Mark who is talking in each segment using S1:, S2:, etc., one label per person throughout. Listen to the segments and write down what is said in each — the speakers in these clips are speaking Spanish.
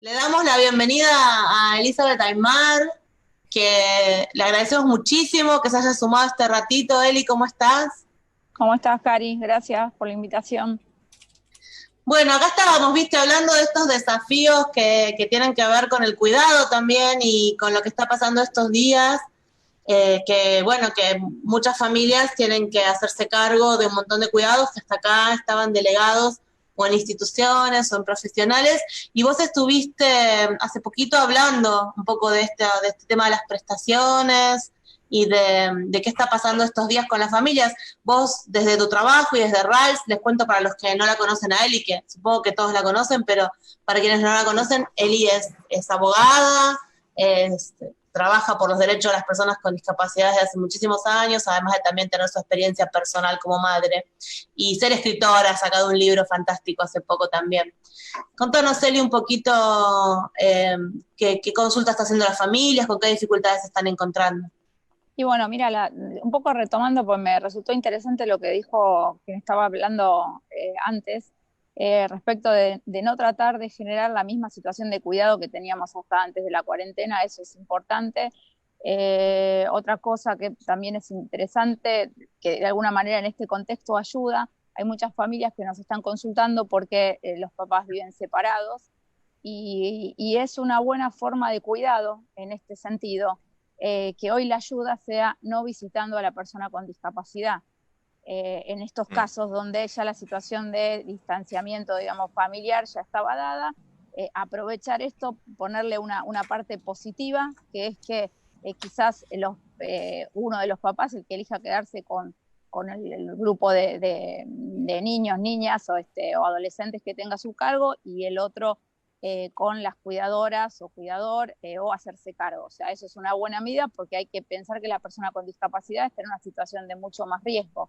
S1: Le damos la bienvenida a Elizabeth Aymar, que le agradecemos muchísimo que se haya sumado a este ratito. Eli, ¿cómo estás?
S2: ¿Cómo estás, Cari? Gracias por la invitación.
S1: Bueno, acá estábamos, viste, hablando de estos desafíos que tienen que ver con el cuidado también y con lo que está pasando estos días, que bueno, que muchas familias tienen que hacerse cargo de un montón de cuidados que hasta acá estaban delegados o en instituciones o en profesionales, y vos estuviste hace poquito hablando un poco de este tema de las prestaciones y de qué está pasando estos días con las familias. Vos, desde tu trabajo y desde RALS, les cuento para los que no la conocen a Eli, que supongo que todos la conocen, pero para quienes no la conocen, Eli es abogada, trabaja por los derechos de las personas con discapacidad desde hace muchísimos años, además de también tener su experiencia personal como madre. Y ser escritora, ha sacado un libro fantástico hace poco también. Contanos, Eli, un poquito qué consulta está haciendo las familias, con qué dificultades se están encontrando.
S2: Y bueno, mira, un poco retomando, pues me resultó interesante lo que dijo quien estaba hablando antes, respecto de no tratar de generar la misma situación de cuidado que teníamos hasta antes de la cuarentena. Eso es importante. Otra cosa que también es interesante, que de alguna manera en este contexto ayuda, hay muchas familias que nos están consultando porque los papás viven separados y es una buena forma de cuidado en este sentido, que hoy la ayuda sea no visitando a la persona con discapacidad. En estos casos donde ya la situación de distanciamiento, digamos, familiar ya estaba dada, aprovechar esto, ponerle una parte positiva, que es que quizás uno de los papás, el que elija quedarse con el grupo de niños, niñas o adolescentes que tenga a su cargo, y el otro con las cuidadoras o cuidador, o hacerse cargo. O sea, eso es una buena medida, porque hay que pensar que la persona con discapacidad está en una situación de mucho más riesgo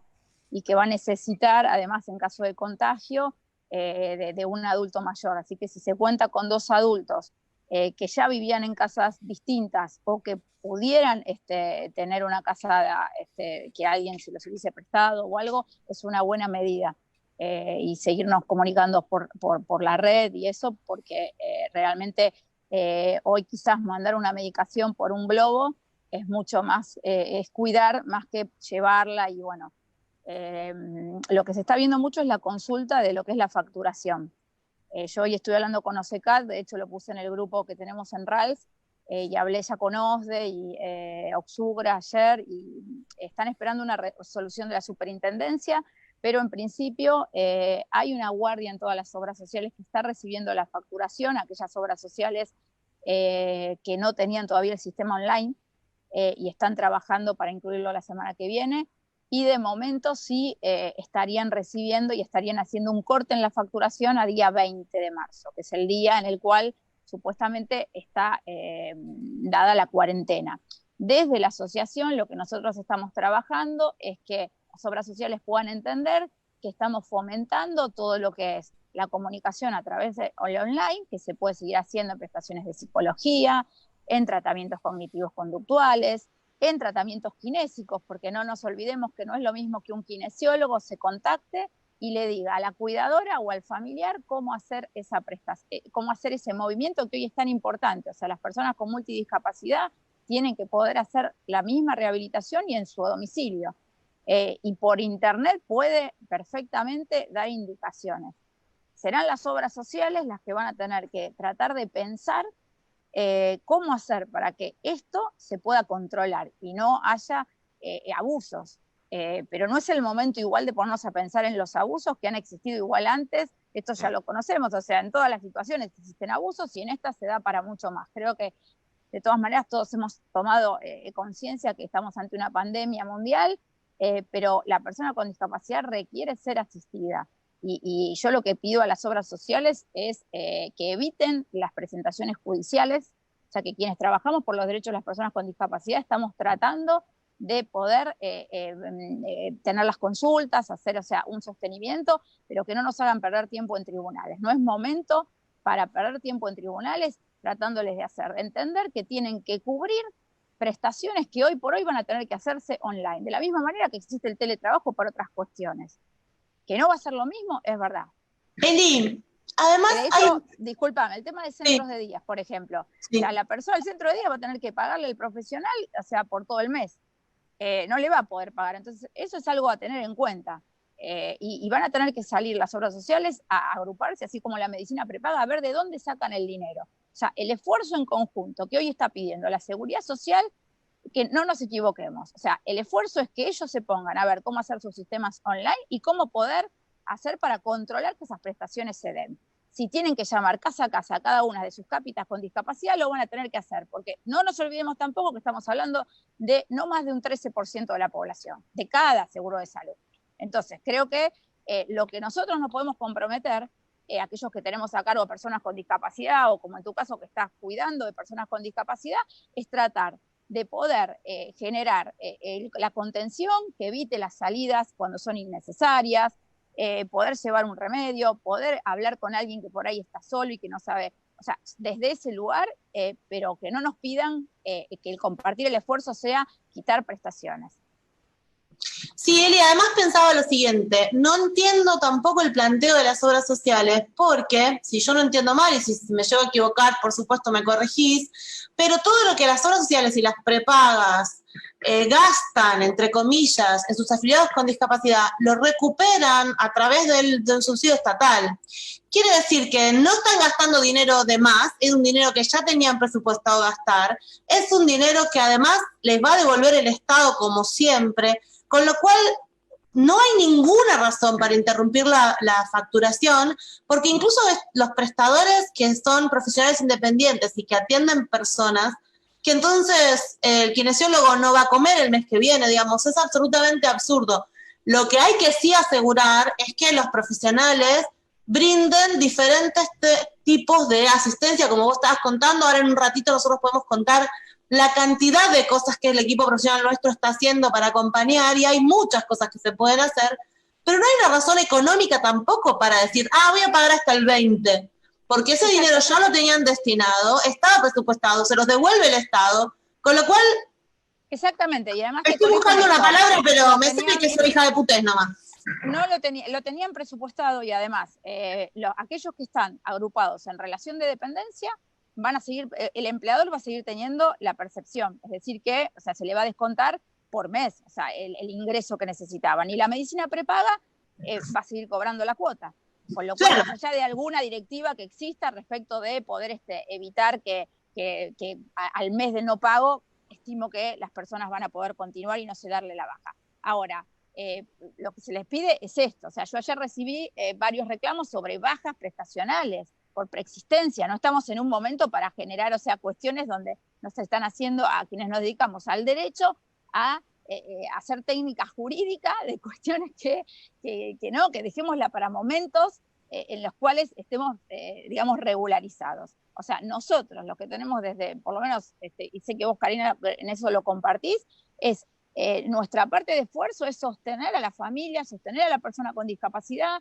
S2: y que va a necesitar, además, en caso de contagio, de un adulto mayor. Así que si se cuenta con dos adultos que ya vivían en casas distintas o que pudieran tener una casa que alguien se los hubiese prestado o algo, es una buena medida. Y seguirnos comunicando por la red y eso, porque realmente hoy quizás mandar una medicación por un globo es mucho más, es cuidar más que llevarla. Y bueno, eh, lo que se está viendo mucho es la consulta de lo que es la facturación. Yo hoy estoy hablando con OSECAT, de hecho lo puse en el grupo que tenemos en RALS, y hablé ya con OSDE y Oxugra ayer, y están esperando una resolución de la superintendencia, pero en principio hay una guardia en todas las obras sociales que está recibiendo la facturación, aquellas obras sociales que no tenían todavía el sistema online, y están trabajando para incluirlo la semana que viene. Y de momento sí estarían recibiendo y estarían haciendo un corte en la facturación a día 20 de marzo, que es el día en el cual supuestamente está dada la cuarentena. Desde la asociación lo que nosotros estamos trabajando es que las obras sociales puedan entender que estamos fomentando todo lo que es la comunicación a través de online, que se puede seguir haciendo en prestaciones de psicología, en tratamientos cognitivos conductuales, en tratamientos kinésicos, porque no nos olvidemos que no es lo mismo que un kinesiólogo se contacte y le diga a la cuidadora o al familiar cómo hacer esa prestación, cómo hacer ese movimiento que hoy es tan importante. O sea, las personas con multidiscapacidad tienen que poder hacer la misma rehabilitación y en su domicilio. Y por internet puede perfectamente dar indicaciones. Serán las obras sociales las que van a tener que tratar de pensar cómo hacer para que esto se pueda controlar y no haya abusos. Pero no es el momento igual de ponernos a pensar en los abusos que han existido igual antes. Esto ya lo conocemos, o sea, en todas las situaciones existen abusos y en esta se da para mucho más. Creo que de todas maneras todos hemos tomado conciencia que estamos ante una pandemia mundial, pero la persona con discapacidad requiere ser asistida. Y yo lo que pido a las obras sociales es que eviten las presentaciones judiciales, o sea, que quienes trabajamos por los derechos de las personas con discapacidad estamos tratando de poder tener las consultas, hacer, o sea, un sostenimiento, pero que no nos hagan perder tiempo en tribunales. No es momento para perder tiempo en tribunales, tratándoles de hacer entender que tienen que cubrir prestaciones que hoy por hoy van a tener que hacerse online, de la misma manera que existe el teletrabajo para otras cuestiones. Que no va a ser lo mismo, es verdad.
S1: Eli, Además,
S2: disculpame, el tema de centros de días, por ejemplo. Sí. O sea, la persona del centro de día va a tener que pagarle al profesional, o sea, por todo el mes. No le va a poder pagar. Entonces, eso es algo a tener en cuenta. Y van a tener que salir las obras sociales a agruparse, así como la medicina prepaga, a ver de dónde sacan el dinero. O sea, el esfuerzo en conjunto que hoy está pidiendo la Seguridad Social, que no nos equivoquemos. O sea, el esfuerzo es que ellos se pongan a ver cómo hacer sus sistemas online y cómo poder hacer para controlar que esas prestaciones se den. Si tienen que llamar casa a casa a cada una de sus cápitas con discapacidad, lo van a tener que hacer, porque no nos olvidemos tampoco que estamos hablando de no más de un 13% de la población, de cada seguro de salud. Entonces, creo que lo que nosotros nos podemos comprometer, aquellos que tenemos a cargo personas con discapacidad, o como en tu caso que estás cuidando de personas con discapacidad, es tratar de poder generar la contención que evite las salidas cuando son innecesarias, poder llevar un remedio, poder hablar con alguien que por ahí está solo y que no sabe, o sea, desde ese lugar, pero que no nos pidan que el compartir el esfuerzo sea quitar prestaciones.
S1: Sí, Eli, además pensaba lo siguiente, no entiendo tampoco el planteo de las obras sociales, porque, si yo no entiendo mal, y si me llevo a equivocar, por supuesto me corregís, pero todo lo que las obras sociales y las prepagas gastan, entre comillas, en sus afiliados con discapacidad, lo recuperan a través del subsidio estatal. Quiere decir que no están gastando dinero de más, es un dinero que ya tenían presupuestado gastar, es un dinero que además les va a devolver el Estado como siempre, con lo cual no hay ninguna razón para interrumpir la facturación, porque incluso los prestadores que son profesionales independientes y que atienden personas, que entonces el kinesiólogo no va a comer el mes que viene, digamos, es absolutamente absurdo. Lo que hay que sí asegurar es que los profesionales brinden diferentes tipos de asistencia, como vos estabas contando. Ahora en un ratito nosotros podemos contar la cantidad de cosas que el equipo profesional nuestro está haciendo para acompañar, y hay muchas cosas que se pueden hacer, pero no hay una razón económica tampoco para decir, voy a pagar hasta el 20%, porque ese dinero ya lo tenían destinado, estaba presupuestado, se los devuelve el Estado, con lo cual...
S2: Exactamente, y además...
S1: Estoy buscando una palabra, pero me sirve que soy hija de putés nomás.
S2: No lo tenían presupuestado, y además aquellos que están agrupados en relación de dependencia van a seguir, el empleador va a seguir teniendo la percepción, es decir que, o sea, se le va a descontar por mes, o sea, el ingreso que necesitaban, y la medicina prepaga va a seguir cobrando la cuota, con lo cual, más allá de alguna directiva que exista respecto de poder evitar que al mes de no pago, estimo que las personas van a poder continuar y no se darle la baja. Ahora, lo que se les pide es esto, o sea, yo ayer recibí varios reclamos sobre bajas prestacionales por preexistencia, no estamos en un momento para generar, o sea, cuestiones donde nos están haciendo a quienes nos dedicamos al derecho a hacer técnica jurídica de cuestiones que dejémosla para momentos en los cuales estemos, digamos, regularizados. O sea, nosotros lo que tenemos desde, por lo menos, y sé que vos, Karina, en eso lo compartís, es nuestra parte de esfuerzo es sostener a la familia, sostener a la persona con discapacidad,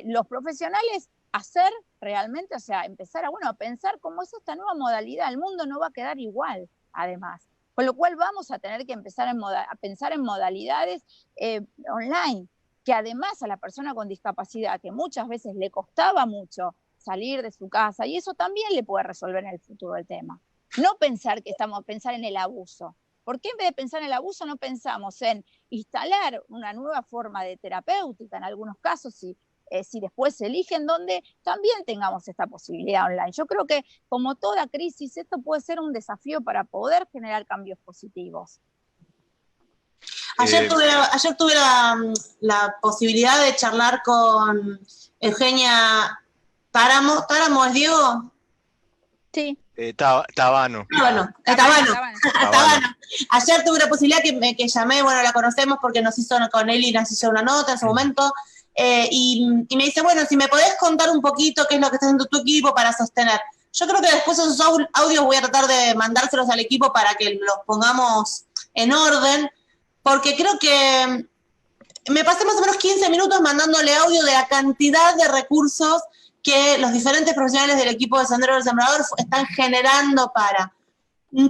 S2: los profesionales hacer realmente, o sea, empezar a pensar cómo es esta nueva modalidad. El mundo no va a quedar igual, además. Con lo cual vamos a tener que empezar a pensar en modalidades online, que además a la persona con discapacidad, que muchas veces le costaba mucho salir de su casa, y eso también le puede resolver en el futuro el tema. No pensar pensar en el abuso. ¿Por qué en vez de pensar en el abuso no pensamos en instalar una nueva forma de terapéutica en algunos casos, si después se eligen, donde también tengamos esta posibilidad online? Yo creo que, como toda crisis, esto puede ser un desafío para poder generar cambios positivos.
S1: Ayer tuve la posibilidad de charlar con Eugenia Táramo. ¿Táramo es Diego?
S2: Sí.
S3: Tabano.
S1: Ayer tuve la posibilidad que llamé, bueno, la conocemos porque nos hizo con él y nos hizo una nota en su momento, y me dice, bueno, si me podés contar un poquito qué es lo que está haciendo tu equipo para sostener. Yo creo que después esos audios voy a tratar de mandárselos al equipo para que los pongamos en orden, porque creo que me pasé más o menos 15 minutos mandándole audio de la cantidad de recursos que los diferentes profesionales del equipo de Sendero del Sembrador están generando para.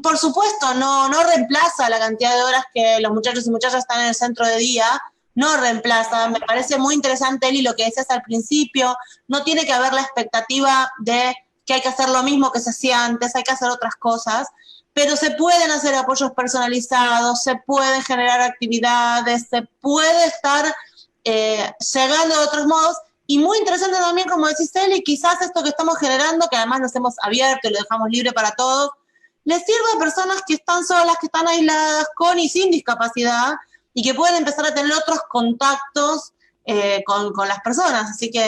S1: Por supuesto, no reemplaza la cantidad de horas que los muchachos y muchachas están en el centro de día, no reemplaza. Me parece muy interesante, Eli, lo que decías al principio. No tiene que haber la expectativa de que hay que hacer lo mismo que se hacía antes, hay que hacer otras cosas, pero se pueden hacer apoyos personalizados, se pueden generar actividades, se puede estar llegando de otros modos. Y muy interesante también, como decís, Eli, quizás esto que estamos generando, que además nos hemos abierto y lo dejamos libre para todos, les sirve a personas que están solas, que están aisladas, con y sin discapacidad, y que pueden empezar a tener otros contactos con las personas. Así que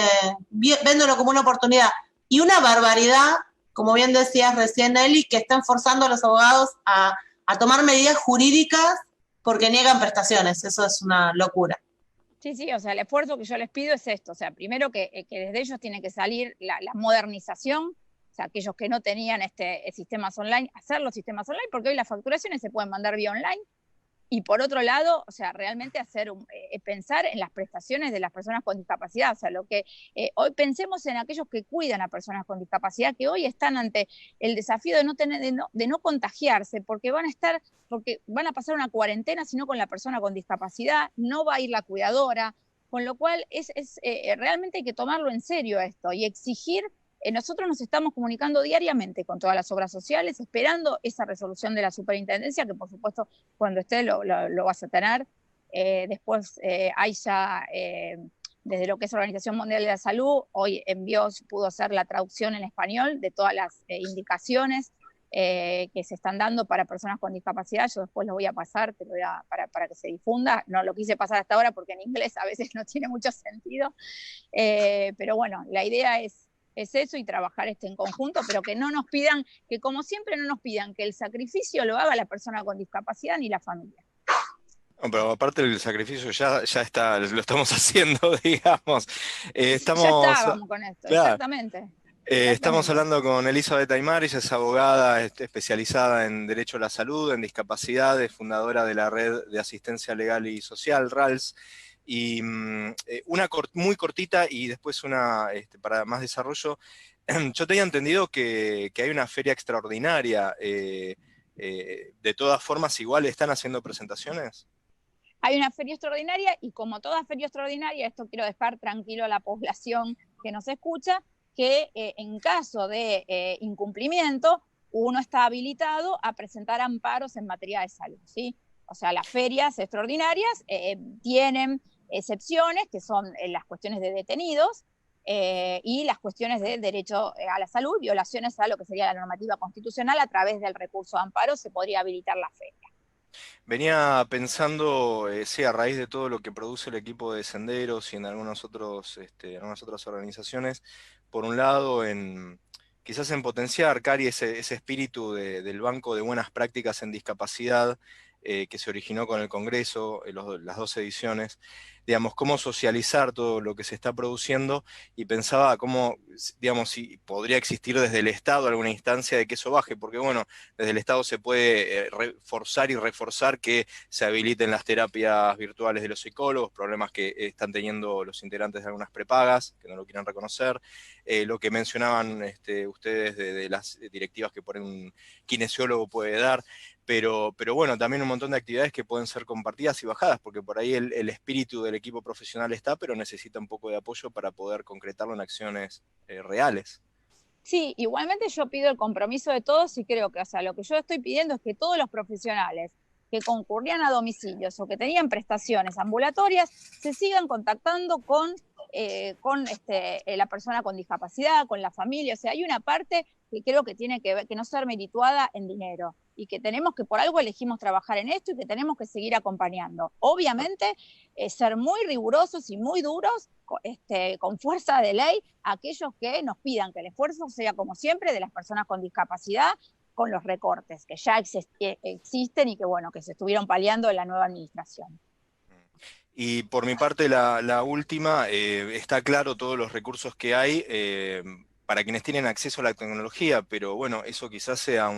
S1: véndolo como una oportunidad. Y una barbaridad, como bien decías recién, Eli, que están forzando a los abogados a tomar medidas jurídicas porque niegan prestaciones. Eso es una locura.
S2: Sí, sí, o sea, el esfuerzo que yo les pido es esto, o sea, primero que desde ellos tiene que salir la modernización, o sea, aquellos que no tenían sistemas online, hacer los sistemas online, porque hoy las facturaciones se pueden mandar vía online. Y por otro lado, o sea, realmente pensar en las prestaciones de las personas con discapacidad. O sea, hoy pensemos en aquellos que cuidan a personas con discapacidad, que hoy están ante el desafío de no contagiarse, porque van a pasar una cuarentena, sino con la persona con discapacidad, no va a ir la cuidadora, con lo cual realmente hay que tomarlo en serio esto y exigir. Nosotros nos estamos comunicando diariamente con todas las obras sociales, esperando esa resolución de la superintendencia, que por supuesto cuando esté lo vas a tener. Después hay ya, desde lo que es la Organización Mundial de la Salud, hoy pudo hacer la traducción en español de todas las indicaciones que se están dando para personas con discapacidad. Yo después lo voy a pasar, para que se difunda. No lo quise pasar hasta ahora porque en inglés a veces no tiene mucho sentido. Pero bueno, la idea es eso y trabajar en conjunto, pero que no nos pidan, que como siempre no nos pidan que el sacrificio lo haga la persona con discapacidad ni la familia.
S3: No, pero aparte del sacrificio ya está, lo estamos haciendo, digamos.
S2: Ya estábamos con esto,
S3: claro,
S2: exactamente.
S3: Estamos hablando con Elizabeth Aymar, ella es abogada especializada en Derecho a la Salud, en discapacidades, fundadora de la Red de Asistencia Legal y Social, RALS. Y una muy cortita y después una para más desarrollo. Yo tenía entendido que hay una feria extraordinaria. De todas formas, igual están haciendo presentaciones.
S2: Hay una feria extraordinaria y como toda feria extraordinaria, esto quiero dejar tranquilo a la población que nos escucha, que en caso de incumplimiento, uno está habilitado a presentar amparos en materia de salud, ¿sí? O sea, las ferias extraordinarias tienen excepciones, que son las cuestiones de detenidos y las cuestiones de derecho a la salud, violaciones a lo que sería la normativa constitucional. A través del recurso de amparo se podría habilitar la feria.
S3: Venía pensando, sí, a raíz de todo lo que produce el equipo de Senderos y en algunas otras organizaciones, por un lado, quizás en potenciar, Cari, ese espíritu del Banco de Buenas Prácticas en Discapacidad que se originó con el Congreso, las 2 ediciones, digamos, cómo socializar todo lo que se está produciendo, y pensaba cómo, digamos, si podría existir desde el Estado alguna instancia de que eso baje, porque bueno, desde el Estado se puede forzar y reforzar que se habiliten las terapias virtuales de los psicólogos, problemas que están teniendo los integrantes de algunas prepagas, que no lo quieren reconocer, lo que mencionaban ustedes de las directivas que por un kinesiólogo puede dar, pero bueno, también un montón de actividades que pueden ser compartidas y bajadas, porque por ahí el espíritu del equipo profesional está, pero necesita un poco de apoyo para poder concretarlo en acciones reales.
S2: Sí, igualmente yo pido el compromiso de todos y creo que, o sea, lo que yo estoy pidiendo es que todos los profesionales que concurrían a domicilios o que tenían prestaciones ambulatorias se sigan contactando con la persona con discapacidad, con la familia. O sea, hay una parte que creo que tiene que ver, que no ser merituada en dinero y que tenemos que, por algo elegimos trabajar en esto y que tenemos que seguir acompañando. Obviamente, ser muy rigurosos y muy duros, con fuerza de ley, aquellos que nos pidan que el esfuerzo sea, como siempre, de las personas con discapacidad, con los recortes que ya existen y que, bueno, que se estuvieron paliando en la nueva administración.
S3: Y por mi parte, la última, está claro todos los recursos que hay para quienes tienen acceso a la tecnología, pero bueno, eso quizás sea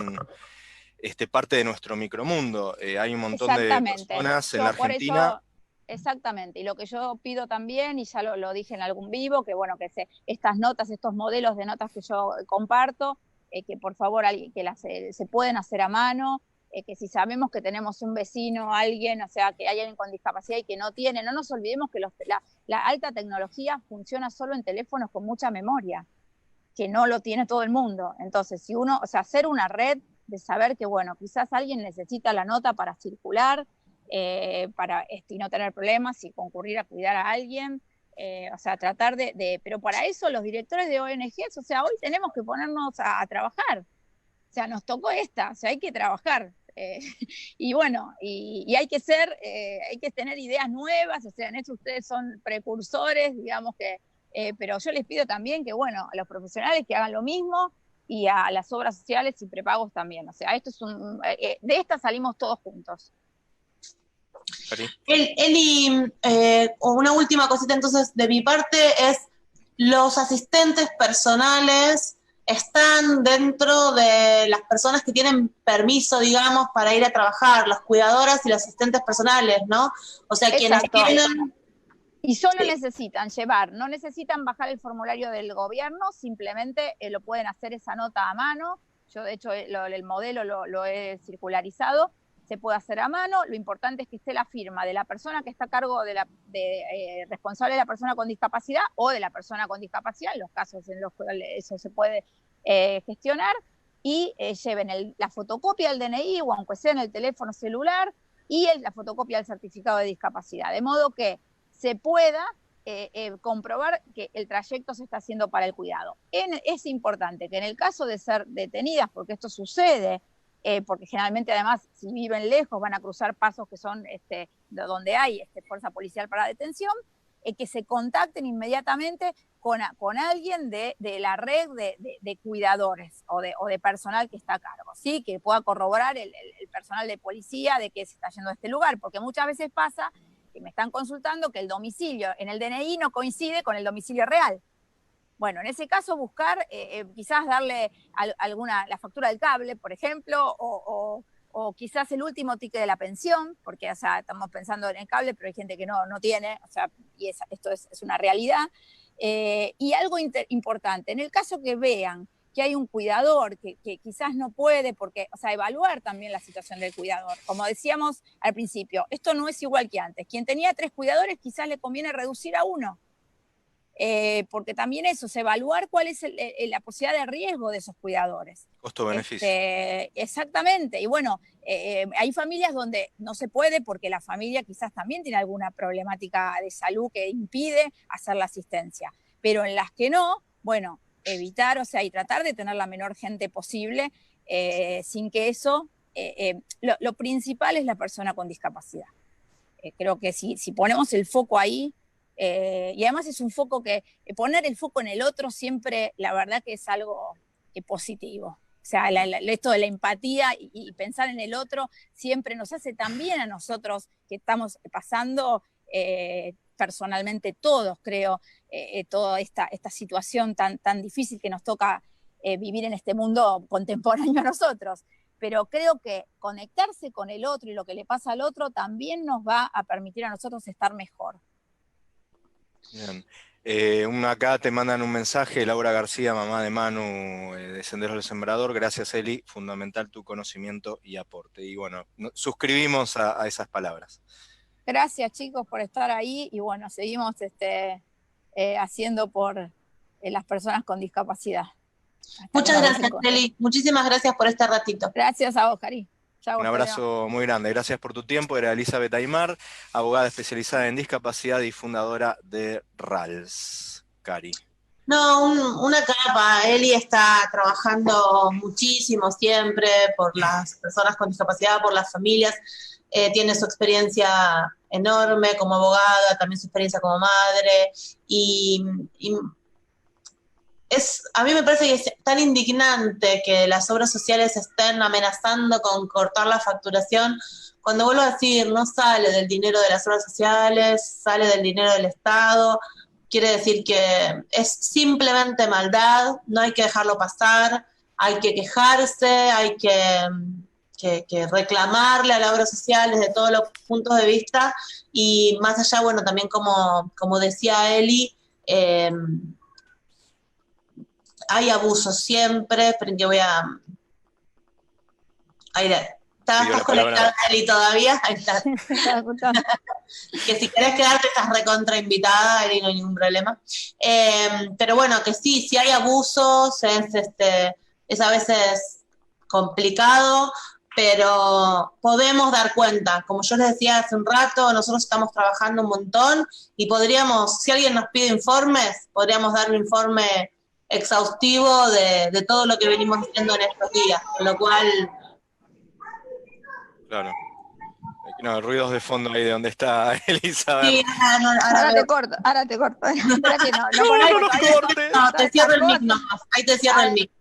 S3: parte de nuestro micromundo. Hay un montón de personas en la Argentina.
S2: Exactamente, y lo que yo pido también, y ya lo dije en algún vivo, que bueno, que estas notas, estos modelos de notas que yo comparto, que por favor se pueden hacer a mano, que si sabemos que tenemos un vecino, alguien, o sea, que hay alguien con discapacidad y que no tiene, no nos olvidemos que la alta tecnología funciona solo en teléfonos con mucha memoria, que no lo tiene todo el mundo. Entonces, si uno, o sea, hacer una red de saber que, bueno, quizás alguien necesita la nota para circular, para y no tener problemas y concurrir a cuidar a alguien, o sea, tratar pero para eso los directores de ONGs, o sea, hoy tenemos que ponernos a trabajar. O sea, nos tocó o sea, hay que trabajar. Y bueno, y hay que hay que tener ideas nuevas, o sea, en eso ustedes son precursores, digamos que, pero yo les pido también que, bueno, a los profesionales que hagan lo mismo y a las obras sociales y prepagos también. O sea, esto es de esta salimos todos juntos.
S1: Eli, una última cosita entonces de mi parte es, los asistentes personales están dentro de las personas que tienen permiso, digamos, para ir a trabajar, las cuidadoras y los asistentes personales, ¿no? O sea, quienes tienen...
S2: Y solo necesitan llevar, no necesitan bajar el formulario del gobierno, simplemente lo pueden hacer esa nota a mano. Yo, de hecho, el modelo lo he circularizado, se puede hacer a mano. Lo importante es que esté la firma de la persona que está a cargo responsable de la persona con discapacidad o de la persona con discapacidad, en los casos en los cuales eso se puede gestionar, y lleven la fotocopia del DNI, o aunque sea en el teléfono celular, y la fotocopia del certificado de discapacidad, de modo que se pueda comprobar que el trayecto se está haciendo para el cuidado. Es importante que en el caso de ser detenidas, porque esto sucede, porque generalmente además si viven lejos van a cruzar pasos que son donde hay fuerza policial para detención, que se contacten inmediatamente con alguien de la red de cuidadores o de personal que está a cargo, ¿sí? Que pueda corroborar el personal de policía de que se está yendo a este lugar, porque muchas veces pasa que me están consultando que el domicilio en el DNI no coincide con el domicilio real. Bueno, en ese caso buscar, quizás darle la factura del cable, por ejemplo, o quizás el último ticket de la pensión, porque o sea, estamos pensando en el cable, pero hay gente que no tiene, o sea, y esto es una realidad. Y algo importante, en el caso que vean que hay un cuidador que quizás no puede, porque, o sea, evaluar también la situación del cuidador. Como decíamos al principio, esto no es igual que antes. Quien tenía 3 cuidadores quizás le conviene reducir a 1. Porque también eso, es evaluar cuál es la posibilidad de riesgo de esos cuidadores.
S3: Costo-beneficio.
S2: Exactamente, y bueno, hay familias donde no se puede porque la familia quizás también tiene alguna problemática de salud que impide hacer la asistencia, pero en las que no, bueno, evitar, o sea, y tratar de tener la menor gente posible, sin que eso, lo principal es la persona con discapacidad. Creo que si ponemos el foco ahí, y además es un foco que poner el foco en el otro siempre, la verdad que es algo positivo. O sea, esto de la empatía y pensar en el otro siempre nos hace tan bien a nosotros que estamos pasando personalmente todos, creo, toda esta situación tan difícil que nos toca vivir en este mundo contemporáneo a nosotros. Pero creo que conectarse con el otro y lo que le pasa al otro también nos va a permitir a nosotros estar mejor.
S3: Bien. Acá te mandan un mensaje, Laura García, mamá de Manu, de Senderos del Sembrador. Gracias, Eli, fundamental tu conocimiento y aporte. Y bueno, suscribimos a esas palabras.
S2: Gracias, chicos, por estar ahí, y bueno, seguimos haciendo por las personas con discapacidad.
S1: Muchas gracias, Eli. Muchísimas gracias por este ratito.
S2: Gracias a vos, Cari.
S3: Un abrazo muy grande. Gracias por tu tiempo. Era Elizabeth Aymar, abogada especializada en discapacidad y fundadora de RALS. Cari.
S1: No, una capa. Eli está trabajando muchísimo siempre por las personas con discapacidad, por las familias. Tiene su experiencia enorme como abogada, también su experiencia como madre. A mí me parece que es tan indignante que las obras sociales estén amenazando con cortar la facturación, cuando vuelvo a decir, no sale del dinero de las obras sociales, sale del dinero del Estado. Quiere decir que es simplemente maldad, no hay que dejarlo pasar, hay que quejarse, hay que reclamarle a la obra social desde todos los puntos de vista, y más allá, bueno, también como decía Eli, hay abusos siempre, pero que voy a ir ¿Estás conectada, Eli, todavía? Ahí está. Que si querés quedarte estás recontra invitada, Eli, no hay ningún problema. Pero bueno, que sí, si hay abusos, es a veces complicado, pero podemos dar cuenta. Como yo les decía hace un rato, nosotros estamos trabajando un montón y podríamos, si alguien nos pide informes, podríamos dar un informe exhaustivo de todo lo que venimos haciendo en estos días, con lo cual...
S3: Claro. No, ruidos de fondo ahí de donde está Elizabeth.
S2: Sí, ahora te corto. Espera que no
S3: nos cortes.
S1: No, te cierro el mic nomás. Ahí te cierro el mic.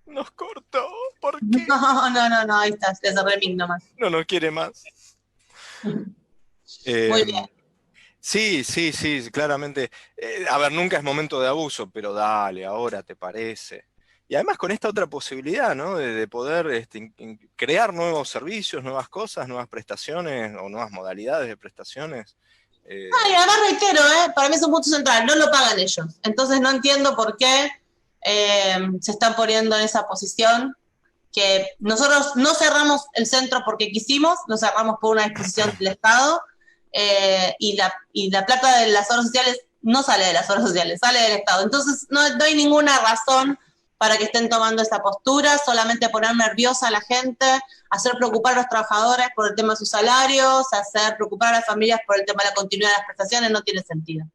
S3: Nos cortó. ¿Por qué?
S1: No, ahí está, te cerré el mic nomás.
S3: No nos quiere más.
S1: Muy bien.
S3: Sí, claramente. A ver, nunca es momento de abuso, pero dale, ahora te parece. Y además con esta otra posibilidad, ¿no? De poder crear nuevos servicios, nuevas cosas, nuevas prestaciones o nuevas modalidades de prestaciones.
S1: Y además reitero, para mí es un punto central, no lo pagan ellos. Entonces no entiendo por qué se están poniendo en esa posición, que nosotros no cerramos el centro porque quisimos, lo cerramos por una disposición del Estado, y la plata de las obras sociales no sale de las obras sociales, sale del Estado. Entonces no hay ninguna razón para que estén tomando esa postura, solamente poner nerviosa a la gente, hacer preocupar a los trabajadores por el tema de sus salarios, hacer preocupar a las familias por el tema de la continuidad de las prestaciones, no tiene sentido.